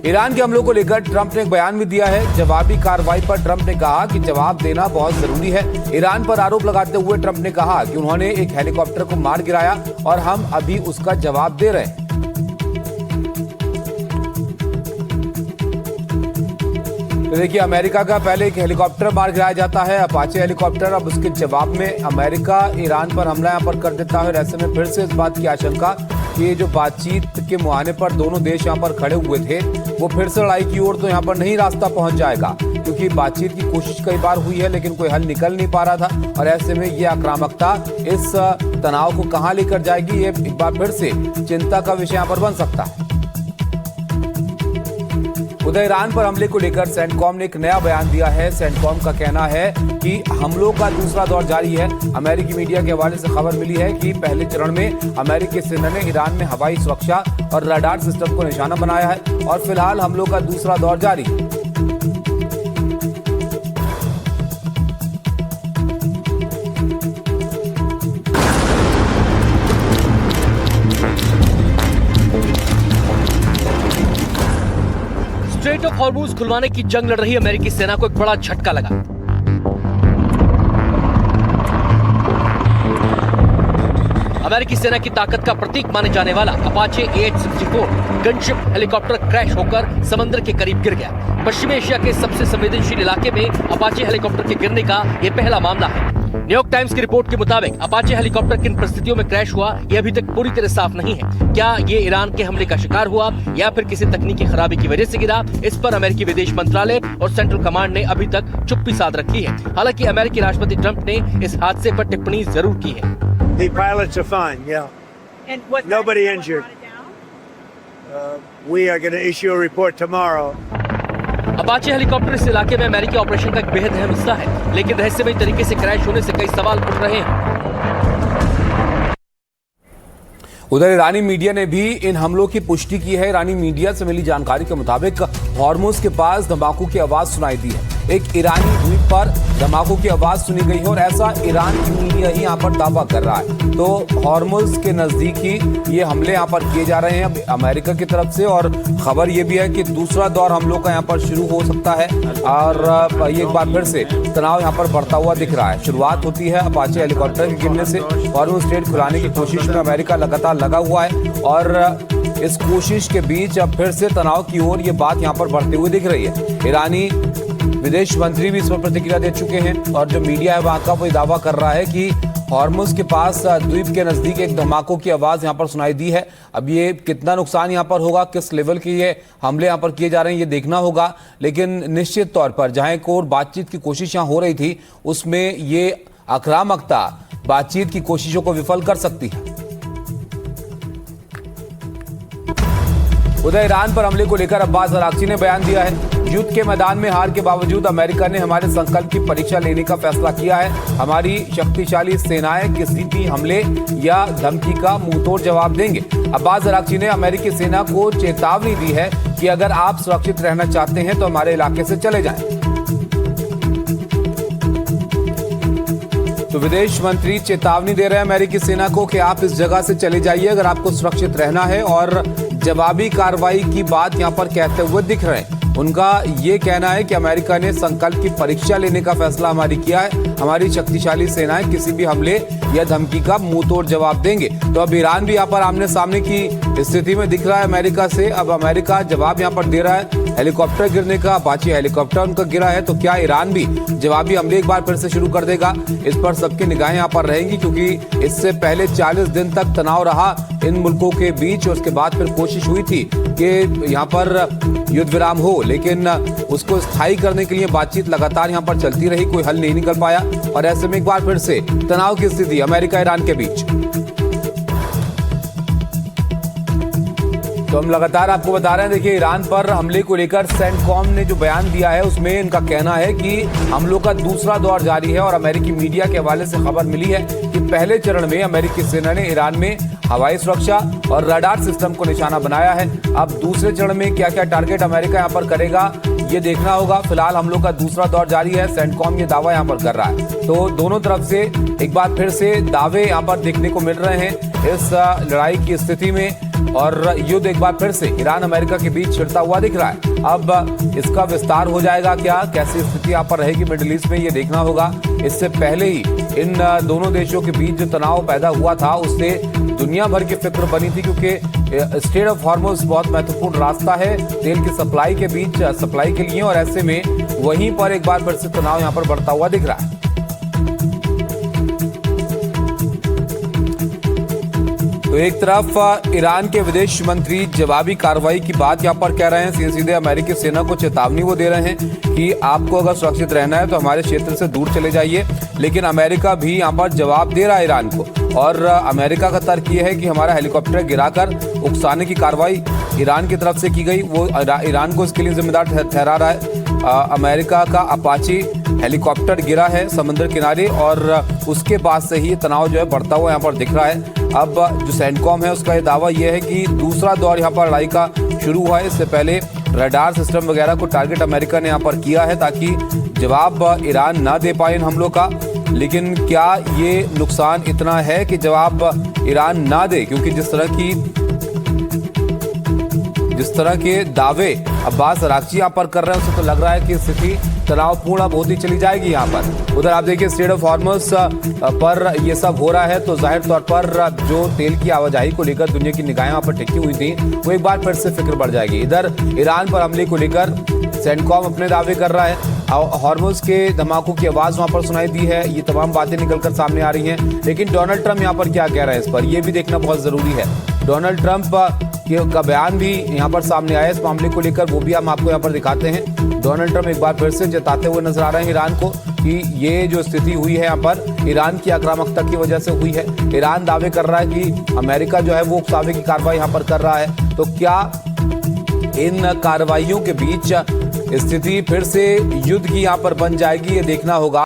Iran के हमलों को लेकर ट्रंप ने एक बयान भी दिया है। जवाबी कार्रवाई पर ट्रंप ने कहा कि जवाब देना बहुत जरूरी है। ईरान पर आरोप लगाते हुए ट्रंप ने कहा कि उन्होंने एक हेलीकॉप्टर को मार गिराया और हम अभी उसका जवाब दे रहे हैं। तो देखिए, अमेरिका का पहले एक हेलीकॉप्टर मार गिराया जाता है, अपाचे हेलीकॉप्टर। अब उसके जवाब में अमेरिका ईरान पर हमला यहां पर कर देता है। ऐसे में फिर से इस बात की आशंका कि ये जो बातचीत के मुहाने पर दोनों देश यहां पर खड़े हुए थे, वो फिर से लड़ाई की ओर तो यहां पर नहीं रास्ता पहुंच जाएगा, क्योंकि बातचीत की कोशिश कई बार हुई है लेकिन कोई हल निकल नहीं पा रहा था। और ऐसे में ये आक्रामकता इस तनाव को कहां लेकर जाएगी, ये एक बार फिर से चिंता का विषय यहां पर बन सकता है। उधर ईरान पर हमले को लेकर सेंटकॉम ने एक नया बयान दिया है। सेंटकॉम का कहना है कि हमलों का दूसरा दौर जारी है। अमेरिकी मीडिया के हवाले से खबर मिली है कि पहले चरण में अमेरिकी सेना ने ईरान में हवाई सुरक्षा और रडार सिस्टम को निशाना बनाया है और फिलहाल हमलों का दूसरा दौर जारी है। स्ट्रेट ऑफ हॉर्मुज खुलवाने की जंग लड़ रही अमेरिकी सेना को एक बड़ा झटका लगा। अमेरिकी सेना की ताकत का प्रतीक माने जाने वाला Apache AH-64 gunship helicopter crash होकर समंदर के करीब गिर गया। पश्चिमी एशिया के सबसे संवेदनशील इलाके में अपाचे हेलीकॉप्टर के गिरने का यह पहला मामला है। न्यूयॉर्क टाइम्स की रिपोर्ट के मुताबिक अपाचे हेलीकॉप्टर किन परिस्थितियों में क्रैश हुआ, यह अभी तक पूरी तरह साफ नहीं है। क्या ये ईरान के हमले का शिकार हुआ या फिर किसी तकनीकी खराबी की वजह से गिरा, इस पर अमेरिकी विदेश मंत्रालय और सेंट्रल कमांड ने अभी तक चुप्पी साध रखी है। हालांकि अमेरिकी राष्ट्रपति ट्रंप ने इस हादसे पर टिप्पणी जरूर की है। The pilots are fine, yeah. And what's Nobody that? injured. Brought it down? We are going to issue a report tomorrow. Apache helicopter इस इलाके में अमेरिकी ऑपरेशन का एक बेहद अहम हिस्सा है, लेकिन रहस्यमयी तरीके से क्रैश होने से कई सवाल उठ रहे हैं। उधर ईरानी मीडिया ने भी इन हमलों की पुष्टि की है। ईरानी मीडिया से मिली जानकारी के मुताबिक हॉर्मुज के पास धमाकों की आवाज सुनाई दी है। एक ईरानी द्वीप पर धमाकों की आवाज सुनी गई है और ऐसा ईरान की मीडिया ही यहाँ पर दावा कर रहा है। तो हॉर्मुज के नजदीक ही ये हमले यहाँ पर किए जा रहे हैं अमेरिका की तरफ से, और खबर ये भी है कि दूसरा दौर हमलों का यहाँ पर शुरू हो सकता है। और ये एक बार फिर से तनाव यहाँ पर बढ़ता हुआ दिख रहा है। शुरुआत होती है अपाचे हेलीकॉप्टर के गिरने से। हॉर्मुज स्ट्रेट खुलाने की कोशिश में अमेरिका लगातार लगा हुआ है और इस कोशिश के बीच अब फिर से तनाव की ओर ये बात यहाँ पर बढ़ती हुई दिख रही है। ईरानी विदेश मंत्री भी इस पर प्रतिक्रिया दे चुके हैं और जो मीडिया है वहां का वो दावा कर रहा है कि हॉर्मुज के पास द्वीप के नजदीक एक धमाकों की आवाज यहाँ पर सुनाई दी है। अब ये कितना नुकसान यहाँ पर होगा, किस लेवल के ये हमले यहाँ पर किए जा रहे हैं, ये देखना होगा। लेकिन निश्चित तौर पर जहां एक और बातचीत की कोशिश यहाँ हो रही थी, उसमें ये आक्रामकता बातचीत की कोशिशों को विफल कर सकती है। उधर ईरान पर हमले को लेकर अब्बास अराक्ची ने बयान दिया है। युद्ध के मैदान में हार के बावजूद अमेरिका ने हमारे संकल्प की परीक्षा लेने का फैसला किया है। हमारी शक्तिशाली सेनाएं किसी भी हमले या धमकी का मुंहतोड़ जवाब देंगे। अब्बास अराक्ची ने अमेरिकी सेना को चेतावनी दी है कि अगर आप सुरक्षित रहना चाहते हैं तो हमारे इलाके से चले जाएं। तो विदेश मंत्री चेतावनी दे रहे हैं अमेरिकी सेना को कि आप इस जगह से चले जाइए अगर आपको सुरक्षित रहना है, और जवाबी कार्रवाई की बात यहां पर कहते हुए दिख रहे हैं। उनका ये कहना है कि अमेरिका ने संकल्प की परीक्षा लेने का फैसला हमारी किया है। हमारी शक्तिशाली सेनाएं किसी भी हमले या धमकी का मुंहतोड़ जवाब देंगे। तो अब ईरान भी यहाँ पर आमने सामने की स्थिति में दिख रहा है अमेरिका से। अब अमेरिका जवाब यहाँ पर दे रहा है। हेलीकॉप्टर गिरने का, अपाचे हेलीकॉप्टर उनका गिरा है, तो क्या ईरान भी जवाबी हमले एक बार फिर से शुरू कर देगा? इस पर सबकी निगाहें यहाँ पर रहेंगी, क्योंकि इससे पहले 40 दिन तक तनाव रहा इन मुल्कों के बीच। और उसके बाद फिर कोशिश हुई थी कि यहाँ पर युद्ध विराम हो, लेकिन उसको स्थायी करने के लिए बातचीत लगातार यहाँ पर चलती रही, कोई हल नहीं निकल पाया। और ऐसे में एक बार फिर से तनाव की स्थिति अमेरिका ईरान के बीच। तो हम लगातार आपको बता रहे हैं, देखिए ईरान पर हमले को लेकर सेंटकॉम ने जो बयान दिया है उसमें इनका कहना है कि हमलों का दूसरा दौर जारी है। और अमेरिकी मीडिया के हवाले से खबर मिली है कि पहले चरण में अमेरिकी सेना ने ईरान में हवाई सुरक्षा और रडार सिस्टम को निशाना बनाया है। अब दूसरे चरण में क्या क्या टारगेट अमेरिका यहाँ पर करेगा ये देखना होगा। फिलहाल हमलों का दूसरा दौर जारी है, सेंटकॉम ये दावा यहाँ पर कर रहा है। तो दोनों तरफ से एक बार फिर से दावे यहाँ पर देखने को मिल रहे हैं। इस लड़ाई की स्थिति में और युद्ध एक बार फिर से ईरान अमेरिका के बीच छिड़ता हुआ दिख रहा है। अब इसका विस्तार हो जाएगा क्या, कैसी स्थिति यहाँ पर रहेगी मिडिल ईस्ट में, ये देखना होगा। इससे पहले ही इन दोनों देशों के बीच जो तनाव पैदा हुआ था उससे दुनिया भर की फिक्र बनी थी, क्योंकि स्ट्रेट ऑफ हॉर्मुज़ बहुत महत्वपूर्ण रास्ता है तेल की सप्लाई के बीच, सप्लाई के लिए, और ऐसे में वहीं पर एक बार फिर से तनाव यहाँ पर बढ़ता हुआ दिख रहा है। तो एक तरफ ईरान के विदेश मंत्री जवाबी कार्रवाई की बात यहाँ पर कह रहे हैं, सीधे अमेरिकी सेना को चेतावनी वो दे रहे हैं कि आपको अगर सुरक्षित रहना है तो हमारे क्षेत्र से दूर चले जाइए। लेकिन अमेरिका भी यहाँ पर जवाब दे रहा है ईरान को, और अमेरिका का तर्क ये है कि हमारा हेलीकॉप्टर गिराकर उकसाने की कार्रवाई ईरान की तरफ से की गई, वो ईरान को इसके लिए जिम्मेदार ठहरा रहा है। अमेरिका का अपाची हेलीकॉप्टर गिरा है समुद्र किनारे, और उसके बाद से ही तनाव जो है बढ़ता हुआ यहाँ पर दिख रहा है। अब जो सेंटकॉम है उसका ये दावा ये है कि दूसरा दौर यहाँ पर लड़ाई का शुरू हुआ है। इससे पहले रडार सिस्टम वगैरह को टारगेट अमेरिका ने यहाँ पर किया है ताकि जवाब ईरान ना दे पाए इन हमलों का। लेकिन क्या ये नुकसान इतना है कि जवाब ईरान ना दे, क्योंकि जिस तरह के दावे अब्बास अरागची यहाँ पर कर रहे हैं उससे तो लग रहा है कि स्थिति तनावपूर्ण अब होती चली जाएगी यहाँ पर। उधर आप देखिए स्ट्रेट ऑफ हॉर्मुज़ पर ये सब हो रहा है तो जाहिर तौर पर जो तेल की आवाजाही को लेकर दुनिया की निगाहें वहाँ पर टिकी हुई थी वो एक बार फिर से फिक्र बढ़ जाएगी। इधर ईरान पर हमले को लेकर सेंटकॉम अपने दावे कर रहा है, हॉर्मुज़ के धमाकों की आवाज़ वहाँ पर सुनाई दी है, ये तमाम बातें निकलकर सामने आ रही हैं। लेकिन डोनाल्ड ट्रंप यहाँ पर क्या कह रहे हैं इस पर, यह भी देखना बहुत ज़रूरी है। डोनाल्ड ट्रंप का बयान भी यहाँ पर सामने आया इस मामले को लेकर, वो भी हम आपको यहाँ पर दिखाते हैं। डोनाल्ड ट्रंप एक बार फिर से जताते हुए नजर आ रहे हैं ईरान को कि ये जो स्थिति हुई है यहाँ पर ईरान की आक्रामकता की वजह से हुई है। ईरान दावे कर रहा है कि अमेरिका जो है वो उकसावे की कार्रवाई यहाँ पर कर रहा है। तो क्या इन कार्रवाइयों के बीच स्थिति फिर से युद्ध की यहाँ पर बन जाएगी, ये देखना होगा।